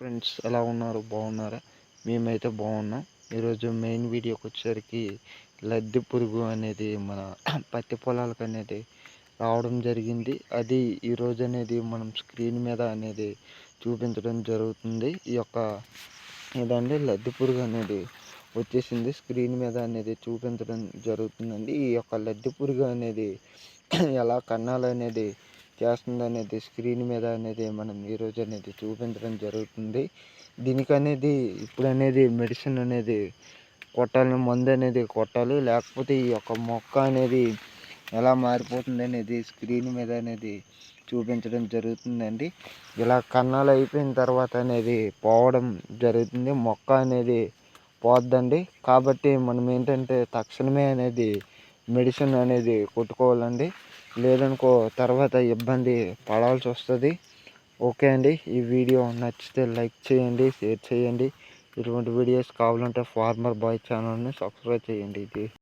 Friends ఎలా ఉన్నారు? బాగున్నారా? మేమైతే బాగున్నాం. ఈరోజు మెయిన్ వీడియోకి వచ్చేసరికి లద్దె పురుగు అనేది మన పత్తి పొలాలకు అనేది రావడం జరిగింది. అది ఈరోజు అనేది మనం స్క్రీన్ మీద అనేది చూపించడం జరుగుతుంది. ఈ యొక్క ఇదండి లద్దె పురుగు అనేది వచ్చేసింది, స్క్రీన్ మీద అనేది చూపించడం జరుగుతుందండి. ఈ యొక్క లద్దె పురుగు అనేది ఎలా కన్నాలు అనేది చేస్తుంది అనేది స్క్రీన్ మీద అనేది మనం ఈరోజు అనేది చూపించడం జరుగుతుంది. దీనికి అనేది ఇప్పుడు అనేది మెడిసిన్ అనేది కొట్టాలి, మందు అనేది కొట్టాలి, లేకపోతే ఈ యొక్క మొక్క అనేది ఎలా మారిపోతుంది అనేది స్క్రీన్ మీద అనేది చూపించడం జరుగుతుందండి. ఇలా కన్నాలు అయిపోయిన తర్వాత అనేది పోవడం జరుగుతుంది, మొక్క అనేది పోద్దండి. కాబట్టి మనం ఏంటంటే తక్షణమే అనేది మెడిసిన్ అనేది కొట్టుకోవాలండి, లేదనుకో తర్వాత ఇబ్బంది పడాల్సి వస్తుంది. ఓకే అండి, ఈ వీడియో నచ్చితే లైక్ చేయండి, షేర్ చేయండి. ఇటువంటి వీడియోస్ కావాలంటే ఫార్మర్ బాయ్ ఛానల్ని సబ్స్క్రైబ్ చేయండి. ఇది